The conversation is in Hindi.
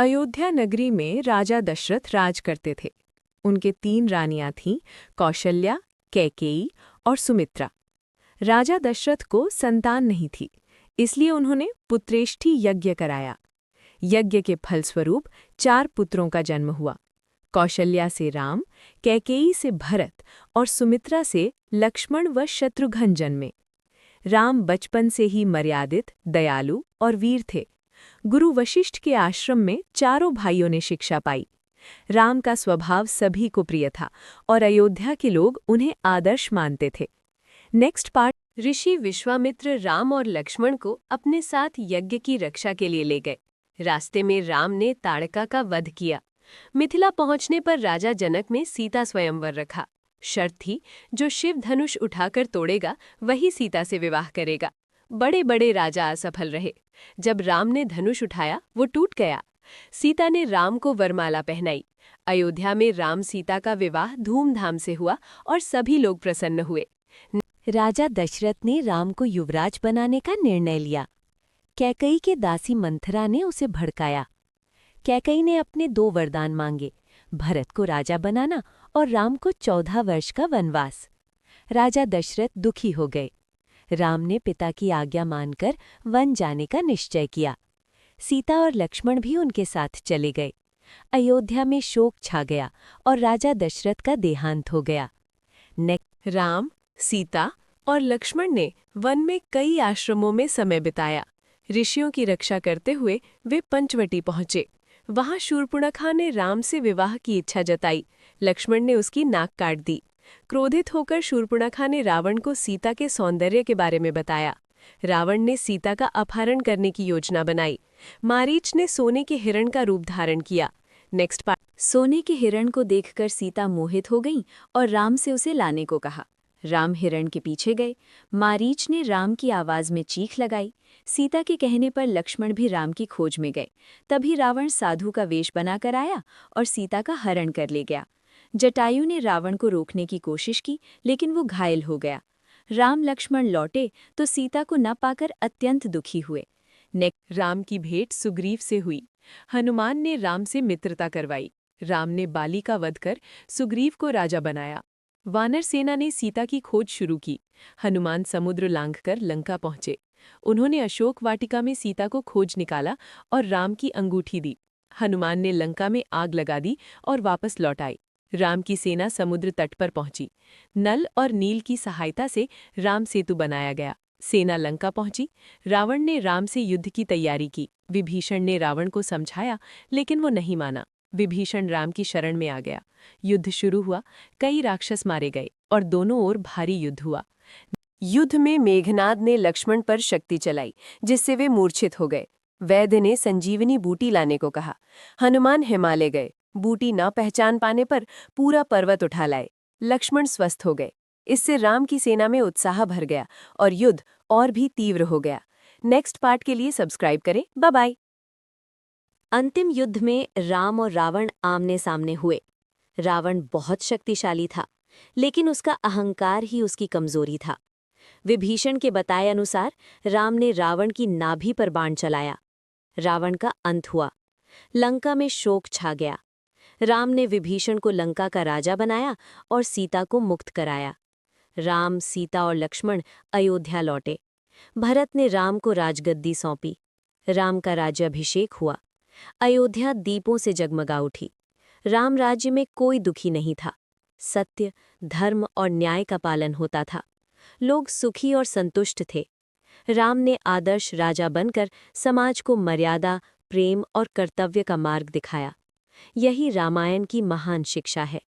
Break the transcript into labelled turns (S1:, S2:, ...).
S1: अयोध्या नगरी में राजा दशरथ राज करते थे। उनके 3 रानियां थीं, कौशल्या, कैकेयी और सुमित्रा। राजा दशरथ को संतान नहीं थी, इसलिए उन्होंने पुत्रेष्ठी यज्ञ कराया। यज्ञ के फलस्वरूप 4 पुत्रों का जन्म हुआ। कौशल्या से राम, कैकेयी से भरत और सुमित्रा से लक्ष्मण व शत्रुघ्न जन्मे। राम बचपन से ही मर्यादित, दयालु और वीर थे। गुरु वशिष्ठ के आश्रम में चारों भाइयों ने शिक्षा पाई। राम का स्वभाव सभी को प्रिय था और अयोध्या के लोग उन्हें आदर्श मानते थे। Next part. ऋषि विश्वामित्र राम और लक्ष्मण को अपने साथ यज्ञ की रक्षा के लिए ले गए। रास्ते में राम ने ताड़का का वध किया। मिथिला पहुंचने पर राजा जनक ने सीता स्वयंवर रखा। शर्त थी, जो शिव धनुष उठाकर तोड़ेगा वही सीता से विवाह करेगा। बड़े बड़े राजा असफल रहे। जब राम ने धनुष उठाया वो टूट गया। सीता ने राम को वरमाला पहनाई। अयोध्या में राम सीता का विवाह धूमधाम से हुआ और सभी लोग प्रसन्न हुए। राजा दशरथ ने राम को युवराज बनाने का निर्णय लिया। कैकेयी के दासी मंथरा ने उसे भड़काया। कैकेयी ने अपने 2 वरदान मांगे, भरत को राजा बनाना और राम को 14 वर्ष का वनवास। राजा दशरथ दुखी हो गए। राम ने पिता की आज्ञा मानकर वन जाने का निश्चय किया। सीता और लक्ष्मण भी उनके साथ चले गए। अयोध्या में शोक छा गया और राजा दशरथ का देहांत हो गया। राम, सीता और लक्ष्मण ने वन में कई आश्रमों में समय बिताया। ऋषियों की रक्षा करते हुए वे पंचवटी पहुंचे। वहां शूर्पणखा ने राम से विवाह की इच्छा जताई। लक्ष्मण ने उसकी नाक काट दी। क्रोधित होकर शूर्पणखा ने रावण को सीता के सौंदर्य के बारे में बताया। रावण ने सीता का अपहरण करने की योजना बनाई। मारीच ने सोने के हिरण का रूप धारण किया। Next part. सोने के हिरण को देखकर सीता मोहित हो गईं और राम से उसे लाने को कहा। राम हिरण के पीछे गए। मारीच ने राम की आवाज में चीख लगाई। सीता के कहने पर लक्ष्मण भी राम की खोज में गए। तभी रावण साधु का वेश बनाकर आया और सीता का हरण कर ले गया। जटायु ने रावण को रोकने की कोशिश की, लेकिन वो घायल हो गया। राम लक्ष्मण लौटे तो सीता को न पाकर अत्यंत दुखी हुए। राम की भेंट सुग्रीव से हुई। हनुमान ने राम से मित्रता करवाई। राम ने बाली का वध कर सुग्रीव को राजा बनाया। वानर सेना ने सीता की खोज शुरू की। हनुमान समुद्र लांघकर लंका पहुंचे। उन्होंने अशोक वाटिका में सीता को खोज निकाला और राम की अंगूठी दी। हनुमान ने लंका में आग लगा दी और वापस लौट आए। राम की सेना समुद्र तट पर पहुंची। नल और नील की सहायता से राम सेतु बनाया गया। सेना लंका पहुंची। रावण ने राम से युद्ध की तैयारी की। विभीषण ने रावण को समझाया, लेकिन वो नहीं माना। विभीषण राम की शरण में आ गया। युद्ध शुरू हुआ। कई राक्षस मारे गए और दोनों ओर भारी युद्ध हुआ। युद्ध में मेघनाद ने लक्ष्मण पर शक्ति चलाई, जिससे वे मूर्छित हो गए। वैद्य ने संजीवनी बूटी लाने को कहा। हनुमान हिमालय गए। बूटी न पहचान पाने पर पूरा पर्वत उठा लाए। लक्ष्मण स्वस्थ हो गए। इससे राम की सेना में उत्साह भर गया और युद्ध और भी तीव्र हो गया। नेक्स्ट पार्ट के लिए सब्सक्राइब करें। Bye bye. अंतिम युद्ध में राम और रावण आमने सामने हुए। रावण बहुत शक्तिशाली था, लेकिन उसका अहंकार ही उसकी कमजोरी था। विभीषण के बताए अनुसार राम ने रावण की नाभि पर बाण चलाया। रावण का अंत हुआ। लंका में शोक छा गया। राम ने विभीषण को लंका का राजा बनाया और सीता को मुक्त कराया। राम, सीता और लक्ष्मण अयोध्या लौटे। भरत ने राम को राजगद्दी सौंपी। राम का राज्याभिषेक हुआ। अयोध्या दीपों से जगमगा उठी। राम राज्य में कोई दुखी नहीं था। सत्य, धर्म और न्याय का पालन होता था। लोग सुखी और संतुष्ट थे। राम ने आदर्श राजा बनकर समाज को मर्यादा, प्रेम और कर्तव्य का मार्ग दिखाया। यही रामायण की महान शिक्षा है।